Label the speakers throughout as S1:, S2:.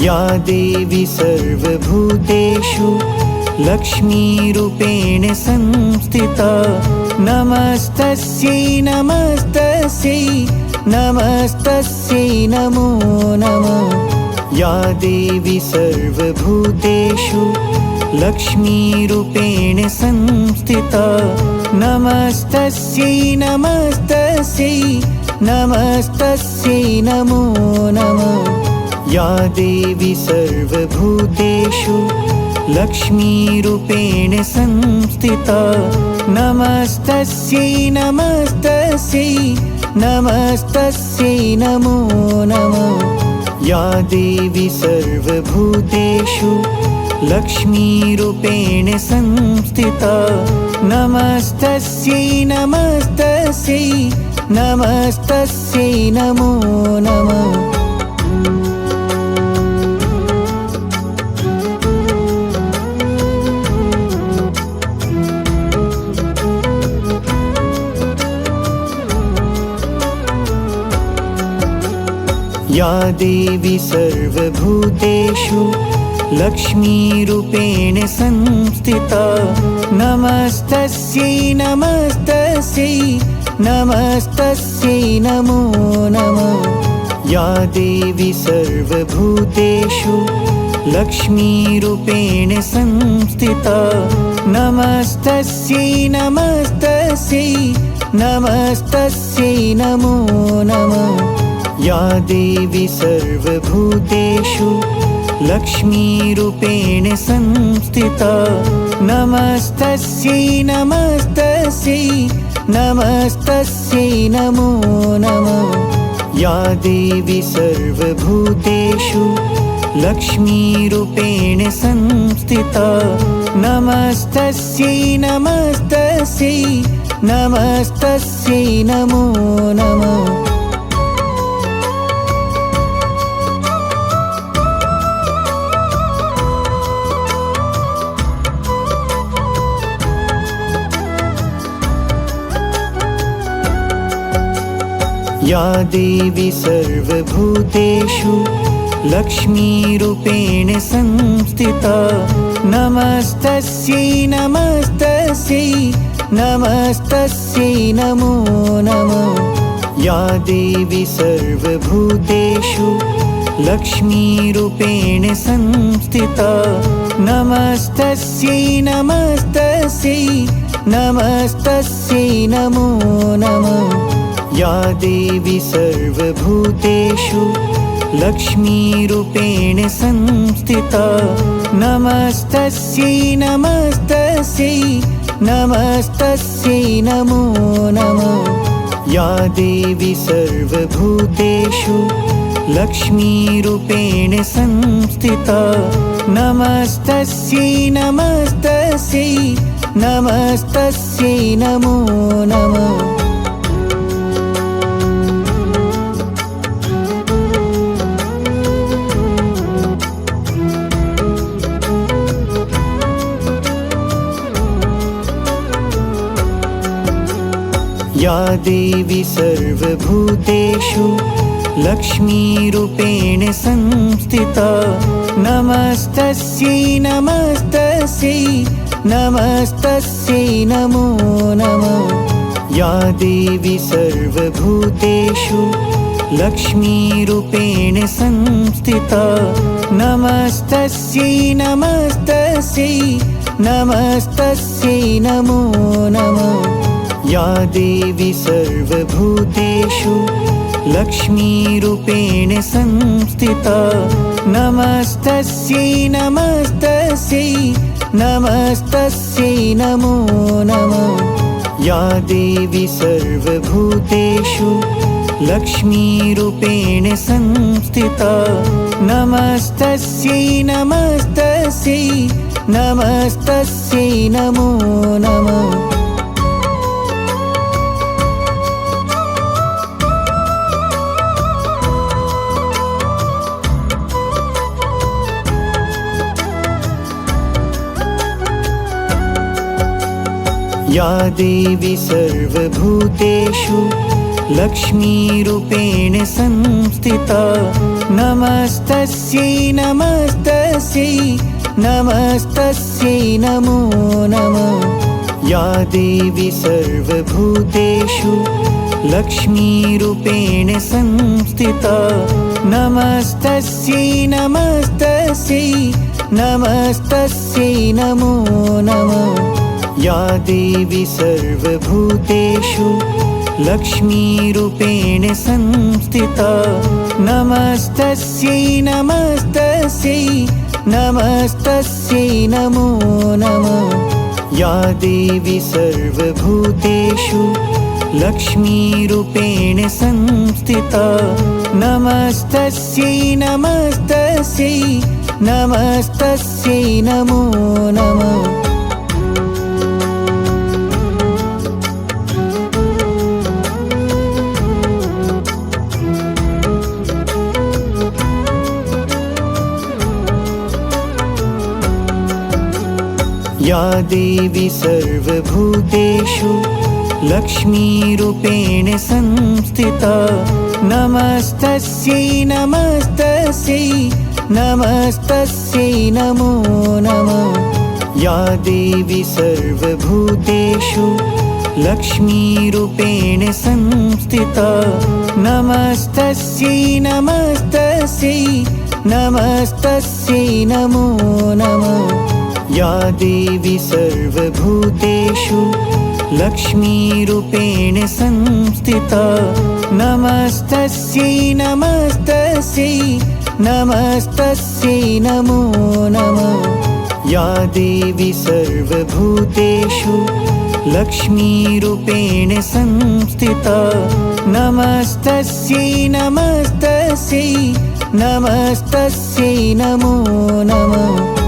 S1: या देवी सर्वभूतेषु लक्ष्मीरूपेण संस्थिता नमस्तस्यै नमस्तस्यै नमस्तस्यै नमो नमः। या देवी सर्वभूतेषु लक्ष्मीरूपेण संस्थिता नमस्तस्यै नमस्तस्यै नमस्तस्यै नमो नमः। या देवी सर्वभूतेषु लक्ष्मीरूपेण संस्थिता नमस्तस्यै नमस्तस्यै नमस्तस्यै नमो नमः। या देवी सर्वभूतेषु लक्ष्मीरूपेण संस्थिता नमस्तस्यै नमस्तस्यै नमस्तस्यै नमो नमः। या देवी सर्वभूतेषु लक्ष्मीरूपेण संस्थिता नमस्तस्यै नमस्तस्यै नमस्तस्यै नमो नमः। या देवी सर्वभूतेषु लक्ष्मीरूपेण संस्थिता नमस्तस्यै नमस्तस्यै नमस्तस्यै नमो नमः। या देवी सर्वभूतेषु लक्ष्मीरूपेण संस्थिता नमस्तस्यै नमस्तस्यै नमस्तस्यै नमो नमः। या देवी सर्वभूतेषु लक्ष्मीरूपेण संस्थिता नमस्तस्यै नमस्तस्यै नमस्तस्यै नमो नमः। या देवी सर्वभूतेषु लक्ष्मीरूपेण संस्थिता नमस्तस्यै नमस्तस्यै नमस्तस्यै नमो नमः। या देवी सर्वभूतेषु लक्ष्मीरूपेण संस्थिता नमस्तस्यै नमस्तस्यै नमस्तस्यै नमो नमः। या देवी सर्वभूतेषु लक्ष्मीरूपेण संस्थिता नमस्तस्यै नमस्तस्यै नमस्तस्यै नमो नमः। या देवी सर्वभूतेषु लक्ष्मीरूपेण संस्थिता नमस्तस्यै नमस्तस्यै नमस्तस्यै नमो नमः। या देवी सर्वभूतेषु लक्ष्मीरूपेण संस्थिता नमस्तस्यै नमस्तस्यै नमस्तस्यै नमो नमः। या देवी सर्वभूतेषु लक्ष्मीरूपेण संस्थिता नमस्तस्यै नमस्तस्यै नमस्तस्यै नमो नमः। या देवी सर्वभूतेषु लक्ष्मीरूपेण संस्थिता नमस्तस्यै नमस्तस्यै नमस्तस्यै नमो नमः। या देवी सर्वभूतेषु लक्ष्मीरूपेण संस्थिता नमस्तस्यै नमस्तस्यै नमस्तस्यै नमो नमः। या देवी सर्वभूतेषु लक्ष्मीरूपेण संस्थिता नमस्तस्यै नमस्तस्यै नमस्तस्यै नमो नमः। या देवी सर्वभूतेषु लक्ष्मीरूपेण संस्थिता नमस्तस्यै नमस्तस्यै नमस्तस्यै नमो नमः। या देवी सर्वभूतेषु लक्ष्मीरूपेण संस्थिता नमस्तस्यै नमस्तस्यै नमस्तस्यै नमो नमः। या देवी सर्वभूतेषु लक्ष्मीरूपेण संस्थिता नमस्तस्यै नमस्तस्यै नमस्तस्यै नमो नमः। या देवी सर्वभूतेषु लक्ष्मीरूपेण संस्थिता नमस्तस्यै नमस्तस्यै नमस्तस्यै नमो नमः। या देवी सर्वभूतेषु लक्ष्मीरूपेण संस्थिता नमस्तस्यै नमस्तस्यै नमस्तस्यै नमो नमः। या देवी सर्वभूतेषु लक्ष्मीरूपेण संस्थिता नमस्तस्यै नमस्तस्यै नमस्तस्यै नमो नमः। या देवी सर्वभूतेषु लक्ष्मीरूपेण संस्थिता नमस्तस्यै नमस्तस्यै नमस्तस्यै नमो नमः।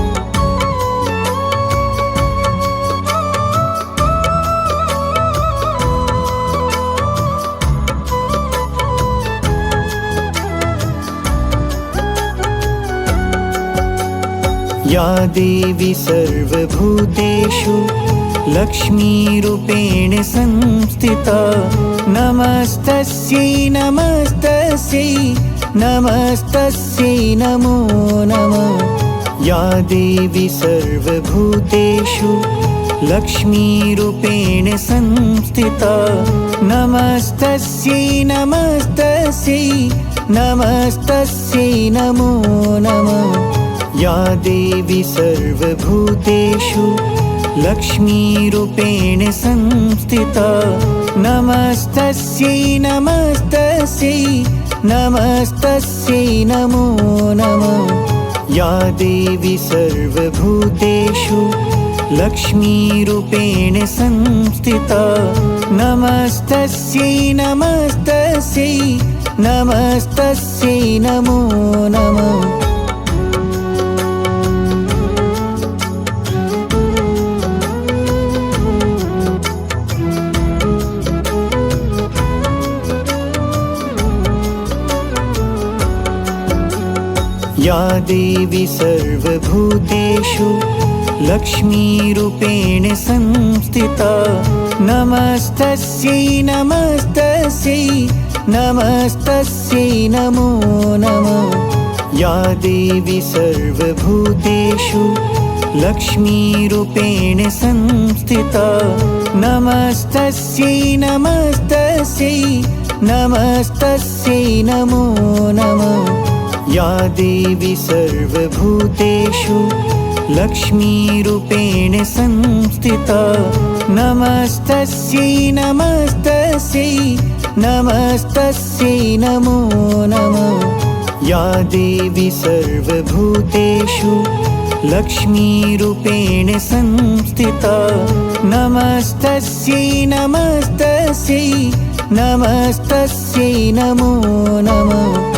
S1: या देवी सर्वभूतेषु लक्ष्मीरूपेण संस्थिता नमस्तस्यै नमस्तस्यै नमस्तस्यै नमो नमः। या देवी सर्वभूतेषु लक्ष्मीरूपेण संस्थिता नमस्तस्यै नमस्तस्यै नमस्तस्यै नमो नमः। या देवी सर्वभूतेषु लक्ष्मीरूपेण संस्थिता नमस्तस्यै नमस्तस्यै नमस्तस्यै नमो नमः। या देवी सर्वभूतेषु लक्ष्मीरूपेण संस्थिता नमस्तस्यै नमस्तस्यै नमस्तस्यै नमो नमः। या देवी सर्वभूतेषु लक्ष्मीरूपेण संस्थिता नमस्तस्यै नमस्तस्यै नमस्तस्यै नमो नमः। या देवी सर्वभूतेषु लक्ष्मीरूपेण संस्थिता नमस्तस्यै नमस्तस्यै नमस्तस्यै नमो नमः। या देवी सर्वभूतेषु लक्ष्मीरूपेण संस्थिता नमस्तस्यै नमस्तस्यै नमस्तस्यै नमो नमः। या देवी सर्वभूतेषु लक्ष्मीरूपेण संस्थिता नमस्तस्यै नमस्तस्यै नमस्तस्यै नमो नमः।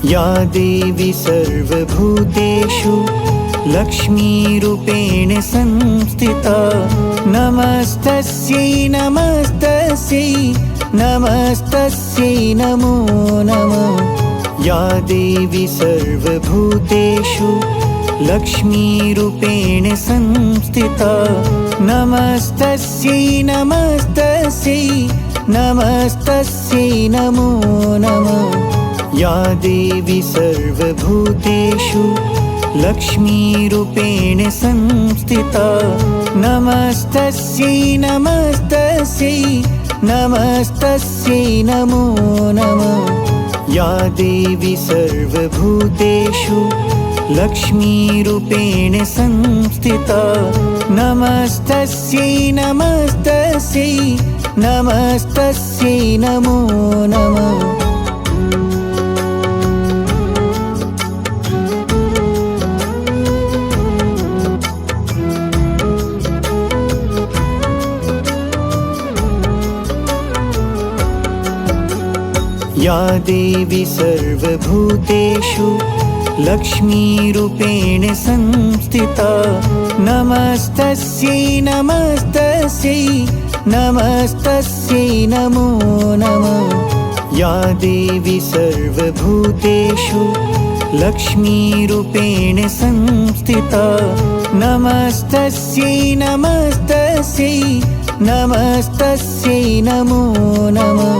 S1: या देवी सर्वभूतेषु लक्ष्मीरूपेण संस्थिता नमस्तस्यै नमस्तस्यै नमस्तस्यै नमो नमः। या देवी सर्वभूतेषु लक्ष्मीरूपेण संस्थिता नमस्तस्यै नमस्तस्यै नमस्तस्यै नमो नमः। या देवी सर्वभूतेषु लक्ष्मीरूपेण संस्थिता नमस्तस्यै नमस्तस्यै नमस्तस्यै नमो नमः। या देवी सर्वभूतेषु लक्ष्मीरूपेण संस्थिता नमस्तस्यै नमस्तस्यै नमस्तस्यै नमो नमः। या देवी सर्वभूतेषु लक्ष्मीरूपेण संस्थिता नमस्तस्यै नमस्तस्यै नमस्तस्यै नमो नमः। या देवी सर्वभूतेषु लक्ष्मीरूपेण संस्थिता नमस्तस्यै नमस्तस्यै नमस्तस्यै नमो नमः।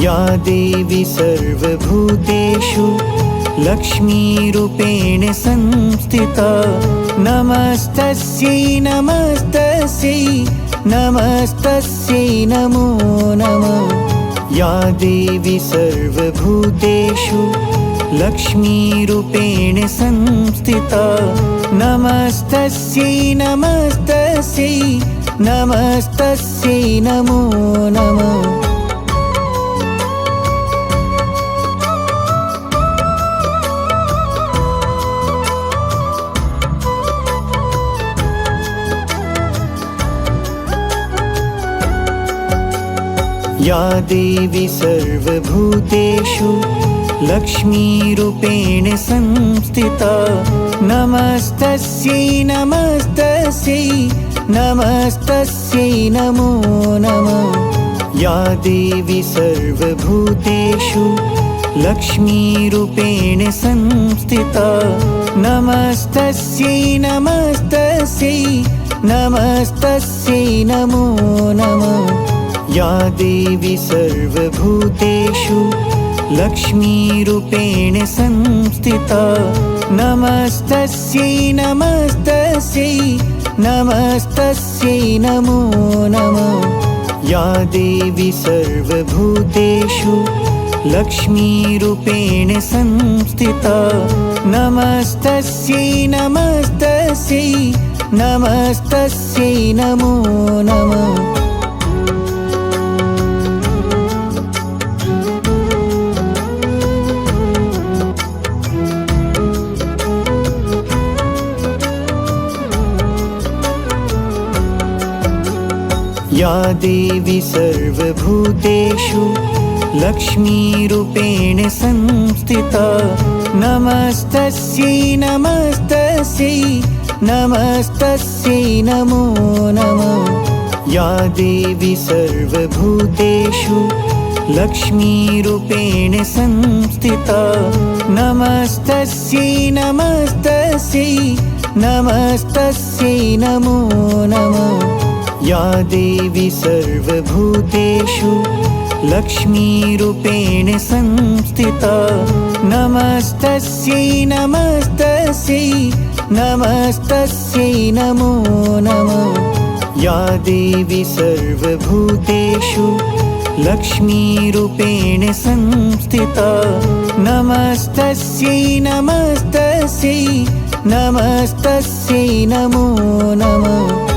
S1: या देवी सर्वभूतेषु लक्ष्मीरूपेण संस्थिता नमस्तस्यै नमस्तस्यै नमस्तस्यै नमो नमः। या देवी सर्वभूतेषु लक्ष्मीरूपेण संस्थिता नमस्तस्यै नमस्तस्यै नमस्तस्यै नमो नमः। या देवी सर्वभूतेषु लक्ष्मीरूपेण संस्थिता नमस्तस्यै नमस्तस्यै नमस्तस्यै नमो नमः। या देवी सर्वभूतेषु लक्ष्मीरूपेण संस्थिता नमस्तस्यै नमस्तस्यै नमस्तस्यै नमो नमः। या देवी सर्वभूतेषु लक्ष्मीरूपेण संस्थिता नमस्तस्यै नमस्तस्यै नमस्तस्यै नमो नमः। या देवी सर्वभूतेषु लक्ष्मीरूपेण संस्थिता नमस्तस्यै नमस्तस्यै नमस्तस्यै नमो नमः। या देवी सर्वभूतेषु लक्ष्मीरूपेण संस्थिता नमस्तस्यै नमस्तस्यै नमस्तस्यै नमो नमः। या देवी सर्वभूतेषु लक्ष्मीरूपेण संस्थिता नमस्तस्यै नमस्तस्यै नमस्तस्यै नमो नमः। या देवी सर्वभूतेषु लक्ष्मीरूपेण संस्थिता नमस्तस्यै नमस्तस्यै नमस्तस्यै नमो नमः। या देवी सर्वभूतेषु लक्ष्मीरूपेण संस्थिता नमस्तस्यै नमस्तस्यै नमस्तस्यै नमो नमः।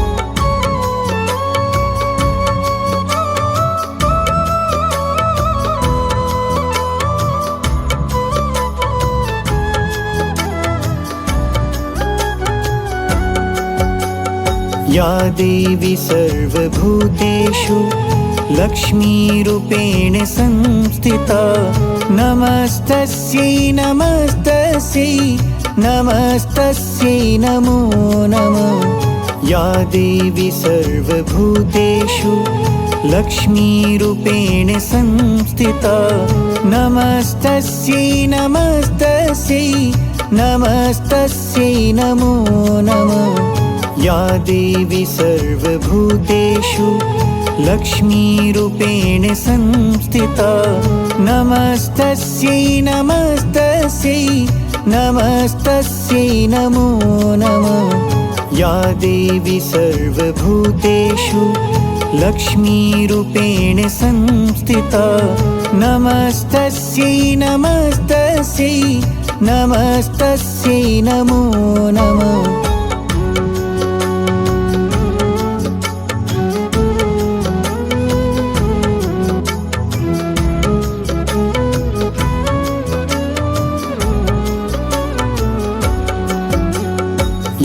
S1: या देवी सर्वभूतेषु लक्ष्मीरूपेण संस्थिता नमस्तस्यै नमस्तस्यै नमस्तस्यै नमो नमः। या देवी सर्वभूतेषु लक्ष्मीरूपेण संस्थिता नमस्तस्यै नमस्तस्यै नमस्तस्यै नमो नमः। या देवी सर्वभूतेषु लक्ष्मीरूपेण संस्थिता नमस्तस्यै नमस्तस्यै नमस्तस्यै नमो नमः। या देवी सर्वभूतेषु लक्ष्मीरूपेण संस्थिता नमस्तस्यै नमस्तस्यै नमस्तस्यै नमो नमः।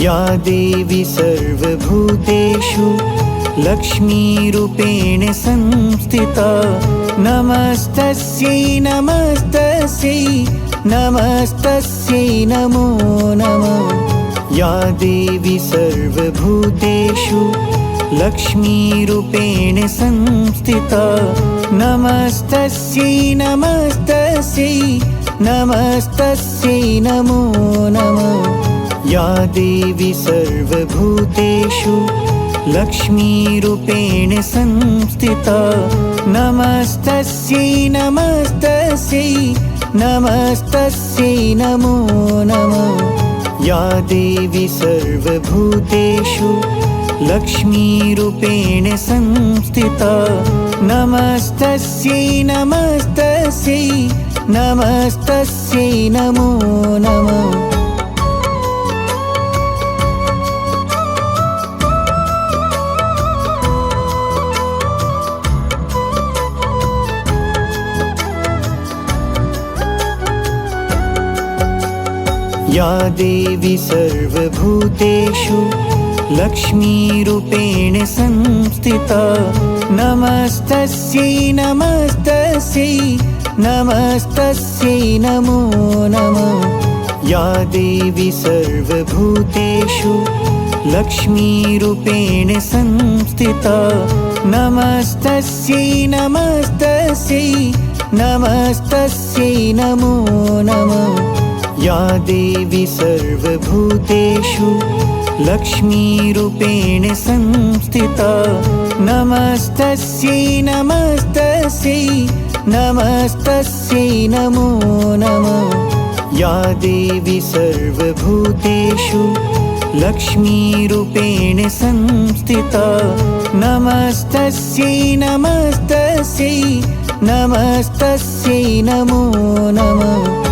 S1: या देवी सर्वभूतेषु लक्ष्मीरूपेण संस्थिता नमस्तस्यै नमस्तस्यै नमस्तस्यै नमो नमः। या देवी सर्वभूतेषु लक्ष्मीरूपेण संस्थिता नमस्तस्यै नमस्तस्यै नमस्तस्यै नमो नमः। या देवी सर्वभूतेषु लक्ष्मीरूपेण संस्थिता नमस्तस्यै नमस्तस्यै नमस्तस्यै नमो नमः। या देवी सर्वभूतेषु लक्ष्मीरूपेण संस्थिता नमस्तस्यै नमस्तस्यै नमस्तस्यै नमो नमः। या देवी सर्वभूतेषु लक्ष्मीरूपेण संस्थिता नमस्तस्यै नमस्तस्यै नमस्तस्यै नमो नमः। या देवी सर्वभूतेषु लक्ष्मीरूपेण संस्थिता नमस्तस्यै नमस्तस्यै नमस्तस्यै नमो नमः। या देवी सर्वभूतेषु लक्ष्मीरूपेण संस्थिता नमस्तस्यै नमस्तस्यै नमस्तस्यै नमो नमः। या देवी सर्वभूतेषु लक्ष्मीरूपेण संस्थिता नमस्तस्यै नमस्तस्यै नमस्तस्यै नमो नमः।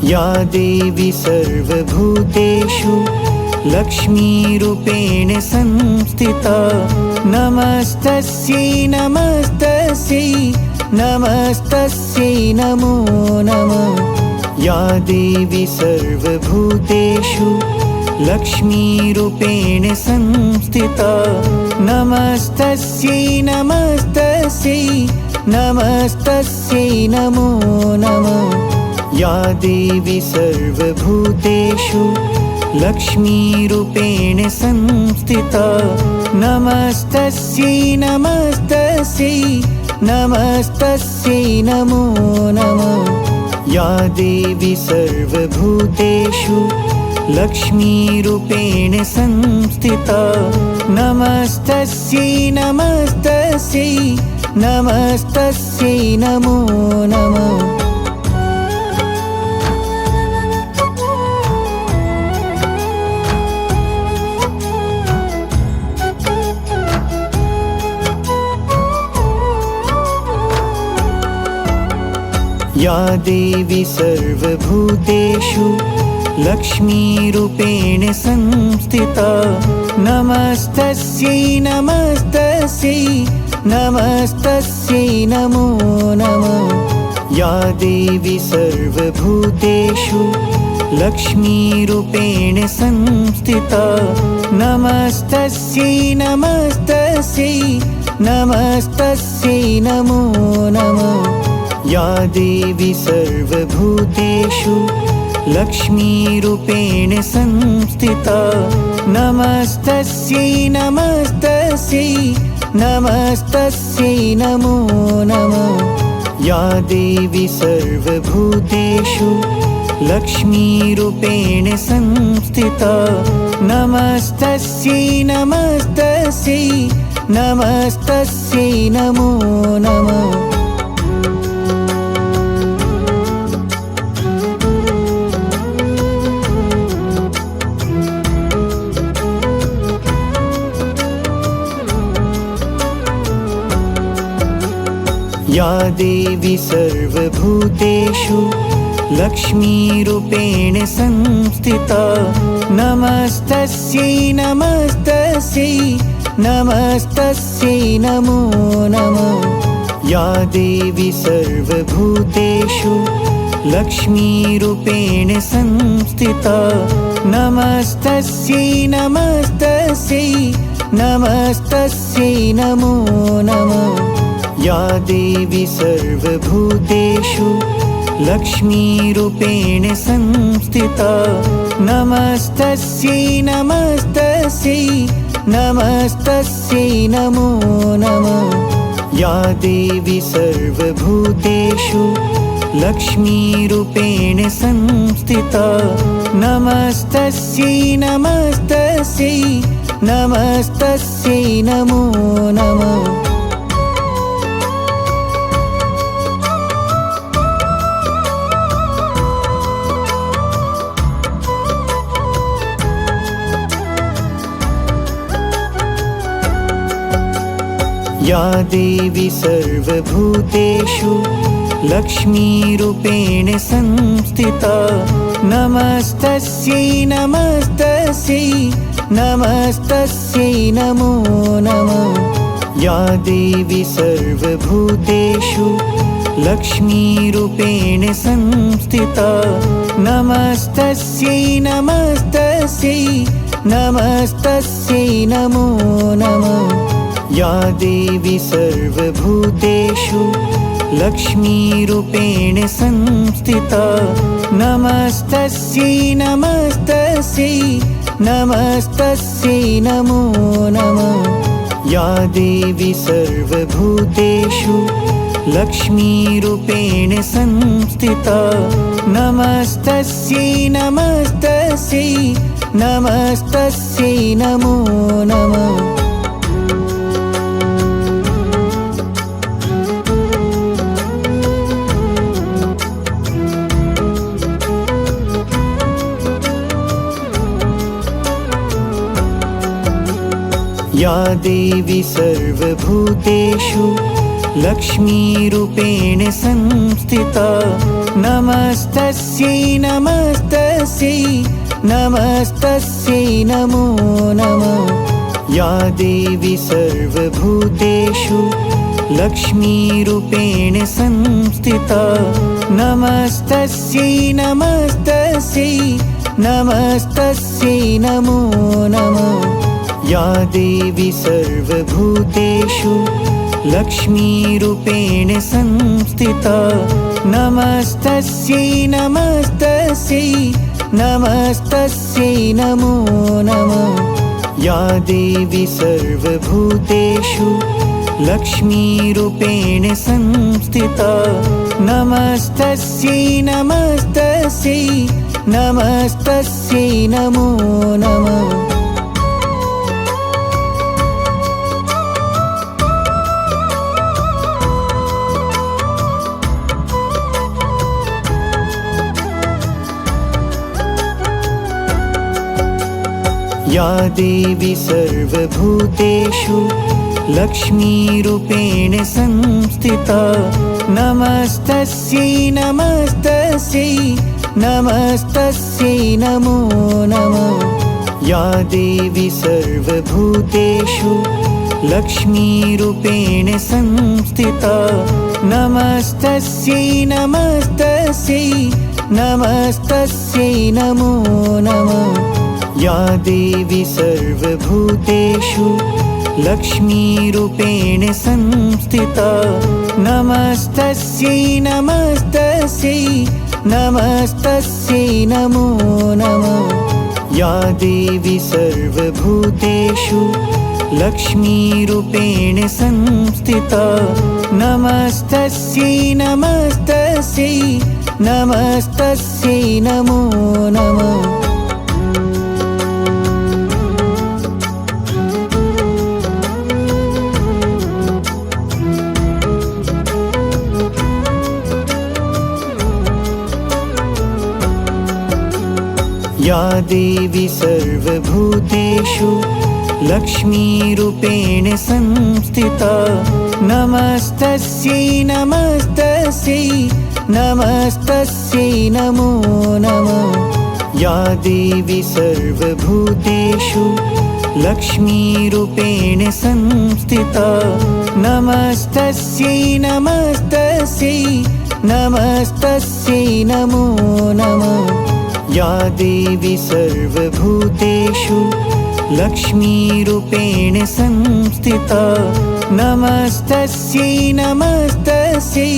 S1: या देवी सर्वभूतेषु लक्ष्मीरूपेण संस्थिता नमस्तस्यै नमस्तस्यै नमस्तस्यै नमो नमः। या देवी सर्वभूतेषु लक्ष्मीरूपेण संस्थिता नमस्तस्यै नमस्तस्यै नमस्तस्यै नमो नमः। या देवी सर्वभूतेषु लक्ष्मीरूपेण संस्थिता नमस्तस्यै नमस्तस्यै नमस्तस्यै नमो नमः। या देवी सर्वभूतेषु लक्ष्मीरूपेण संस्थिता नमस्तस्यै नमस्तस्यै नमस्तस्यै नमो नमः। या देवी सर्वभूतेषु लक्ष्मीरूपेण संस्थिता नमस्तस्यै नमस्तस्यै नमस्तस्यै नमो नमः। या देवी सर्वभूतेषु लक्ष्मीरूपेण संस्थिता नमस्तस्यै नमस्तस्यै नमस्तस्यै नमो नमः। या देवी सर्वभूतेषु लक्ष्मीरूपेण संस्थिता नमस्तस्यै नमस्तस्यै नमस्तस्यै नमो नमः। या देवी सर्वभूतेषु लक्ष्मीरूपेण संस्थिता नमस्तस्यै नमस्तस्यै नमस्तस्यै नमो नमः। या देवी सर्वभूतेषु लक्ष्मीरूपेण संस्थिता नमस्तस्यै नमस्तस्यै नमस्तस्यै नमो नमः। या देवी सर्वभूतेषु लक्ष्मीरूपेण संस्थिता नमस्तस्यै नमस्तस्यै नमस्तस्यै नमो नमः। या देवी सर्वभूतेषु लक्ष्मीरूपेण संस्थिता नमस्तस्यै नमस्तस्यै नमस्तस्यै नमो नमः। या देवी सर्वभूतेषु लक्ष्मीरूपेण संस्थिता नमस्तस्यै नमस्तस्यै नमस्तस्यै नमो नमः। या देवी सर्वभूतेषु लक्ष्मीरूपेण संस्थिता नमस्तस्यै नमस्तस्यै नमस्तस्यै नमो नमः। या देवी सर्वभूतेषु लक्ष्मीरूपेण संस्थिता नमस्तस्यै नमस्तस्यै नमस्तस्यै नमो नमः। या देवी सर्वभूतेषु लक्ष्मीरूपेण संस्थिता नमस्तस्यै नमस्तस्यै नमस्तस्यै नमो नमः। या देवी सर्वभूतेषु लक्ष्मीरूपेण संस्थिता नमस्तस्यै नमस्तस्यै नमस्तस्यै नमो नमः। या देवी सर्वभूतेषु लक्ष्मीरूपेण संस्थिता नमस्तस्यै नमस्तस्यै नमस्तस्यै नमो नमः। या देवी सर्वभूतेषु लक्ष्मीरूपेण संस्थिता नमस्तस्यै नमस्तस्यै नमस्तस्यै नमो नमः। या देवी सर्वभूतेषु लक्ष्मीरूपेण संस्थिता नमस्तस्यै नमस्तस्यै नमस्तस्यै नमो नमः। या देवी सर्वभूतेषु लक्ष्मीरूपेण संस्थिता नमस्तस्यै नमस्तस्यै नमस्तस्यै नमो नमः। या देवी सर्वभूतेषु लक्ष्मीरूपेण संस्थिता नमस्तस्यै नमस्तस्यै नमस्तस्यै नमो नमः। या देवी सर्वभूतेषु लक्ष्मीरूपेण संस्थिता नमस्तस्यै नमस्तस्यै नमस्तस्यै नमो नमः। या देवी सर्वभूतेषु लक्ष्मीरूपेण संस्थिता नमस्तस्यै नमस्तस्यै नमस्तस्यै नमो नमः। या देवी सर्वभूतेषु लक्ष्मीरूपेण संस्थिता नमस्तस्यै नमस्तस्यै नमस्तस्यै नमो नमः। या देवी सर्वभूतेषु लक्ष्मीरूपेण संस्थिता नमस्तस्यै नमस्तस्यै नमस्तस्यै नमो नमः। या देवी सर्वभूतेषु लक्ष्मीरूपेण संस्थिता नमस्तस्यै नमस्तस्यै नमस्तस्यै नमो नमः। या देवी सर्वभूतेषु लक्ष्मीरूपेण संस्थिता नमस्तस्यै नमस्तस्यै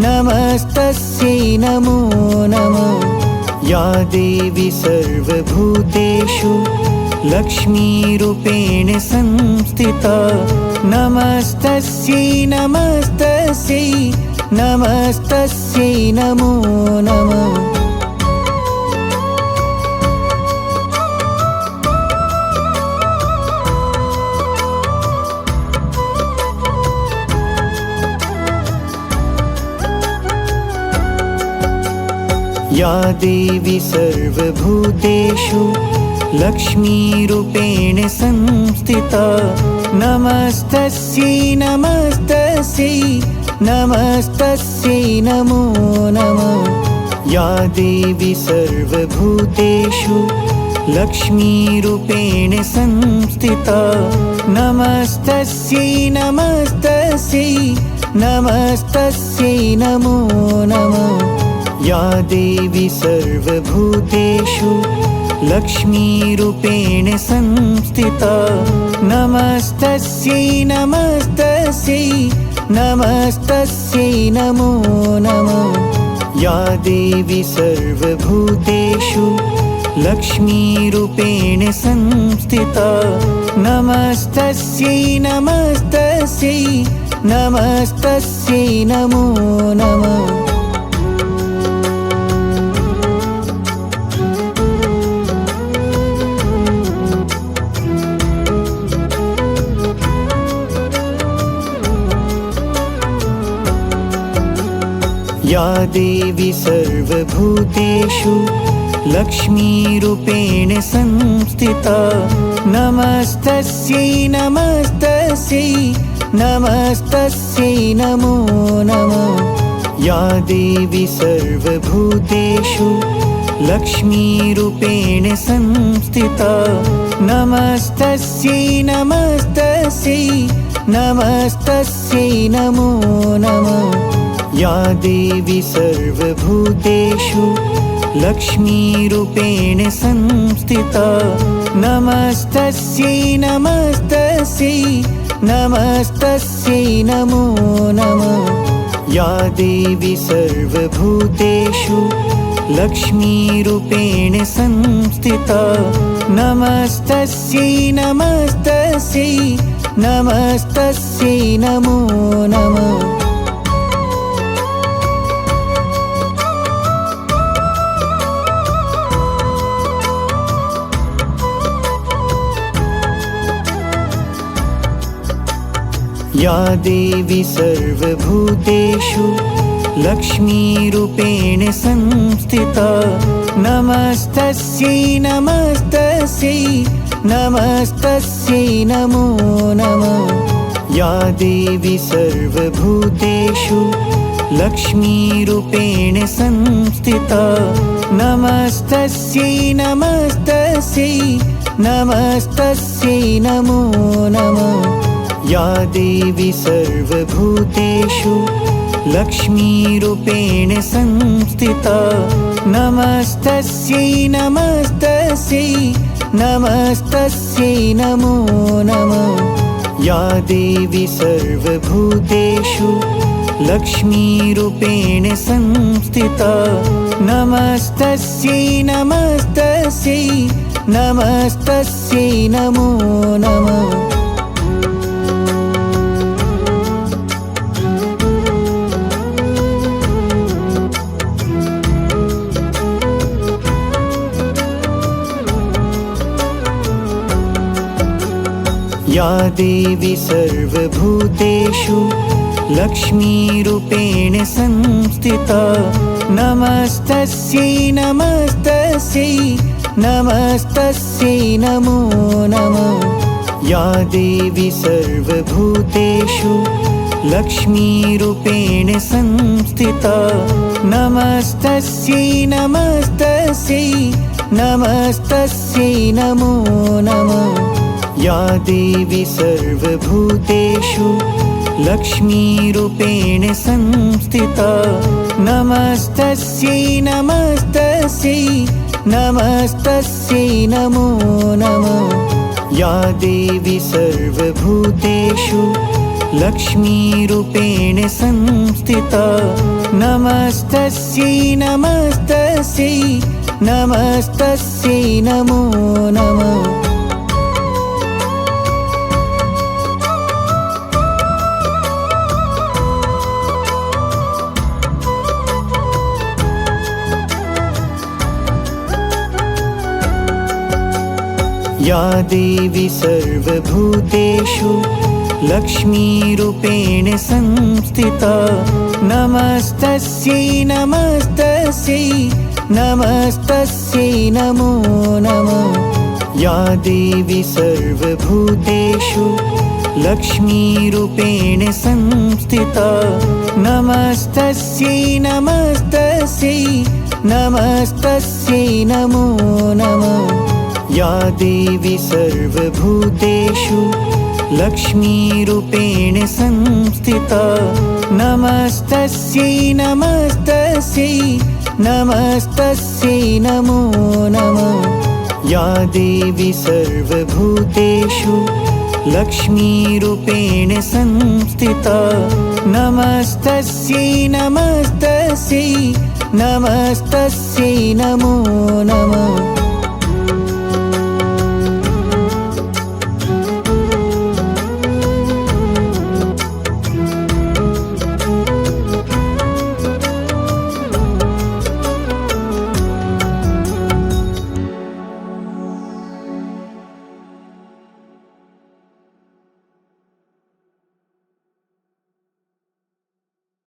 S1: नमस्तस्यै नमो नमः। या देवी सर्वभूतेषु लक्ष्मीरूपेण संस्थिता नमस्तस्यै नमस्तस्यै नमस्तस्यै नमो नमः। या देवी सर्वभूतेषु लक्ष्मीरूपेण संस्थिता नमस्तस्यै नमस्तस्यै नमस्तस्यै नमो नमः। या देवी सर्वभूतेषु लक्ष्मीरूपेण संस्थिता नमस्तस्यै नमस्तस्यै नमस्तस्यै नमो नमः। या देवी सर्वभूतेषु लक्ष्मीरूपेण संस्थिता नमस्तस्यै नमस्तस्यै नमस्तस्यै नमो नमः। या देवी सर्वभूतेषु लक्ष्मीरूपेण संस्थिता नमस्तस्यै नमस्तस्यै नमस्तस्यै नमो नमः। या देवी सर्वभूतेषु लक्ष्मीरूपेण संस्थिता नमस्तस्यै नमस्तस्यै नमस्तस्यै नमो नमः। या देवी सर्वभूतेषु लक्ष्मीरूपेण संस्थिता नमस्तस्यै नमस्तस्यै नमस्तस्यै नमो नमः। या देवी सर्वभूतेषु लक्ष्मीरूपेण संस्थिता नमस्तस्यै नमस्तस्यै नमस्तस्यै नमो नमः। या देवी सर्वभूतेषु लक्ष्मीरूपेण संस्थिता नमस्तस्यै नमस्तस्यै नमस्तस्यै नमो नमः। या देवी सर्वभूतेषु लक्ष्मीरूपेण संस्थिता नमस्तस्यै नमस्तस्यै नमस्तस्यै नमो नमः। या देवी सर्वभूतेषु लक्ष्मीरूपेण संस्थिता नमस्तस्यै नमस्तस्यै नमस्तस्यै नमो नमः। या देवी सर्वभूतेषु लक्ष्मीरूपेण संस्थिता नमस्तस्यै नमस्तस्यै नमस्तस्यै नमो नमः या देवी सर्वभूतेषु लक्ष्मीरूपेण संस्थिता नमस्तस्यै नमस्तस्यै नमस्तस्यै नमो नमः या देवी सर्वभूतेषु लक्ष्मीरूपेण संस्थिता नमस्तस्यै नमस्तस्यै नमस्तस्यै नमो नमः या देवी सर्वभूतेषु लक्ष्मीरूपेण संस्थिता नमस्तस्यै नमस्तस्यै नमस्तस्यै नमो नमः या देवी सर्वभूतेषु लक्ष्मीरूपेण संस्थिता नमस्तस्यै नमस्तस्यै नमस्तस्यै नमो नमः या देवी सर्वभूतेषु लक्ष्मीरूपेण संस्थिता नमस्तस्यै नमस्तस्यै नमस्तस्यै नमो नमः या देवी सर्वभूतेषु लक्ष्मीरूपेण संस्थिता नमस्तस्यै नमस्तस्यै नमस्तस्यै नमो नमः या देवी सर्वभूतेषु लक्ष्मीरूपेण संस्थिता नमस्तस्यै नमस्तस्यै नमस्तस्यै नमो नमः या देवी सर्वभूतेषु लक्ष्मीरूपेण संस्थिता नमस्तस्यै नमस्तस्यै नमस्तस्यै नमो नमः या देवी सर्वभूतेषु लक्ष्मीरूपेण संस्थिता नमस्तस्यै नमस्तस्यै नमस्तस्यै नमो नमः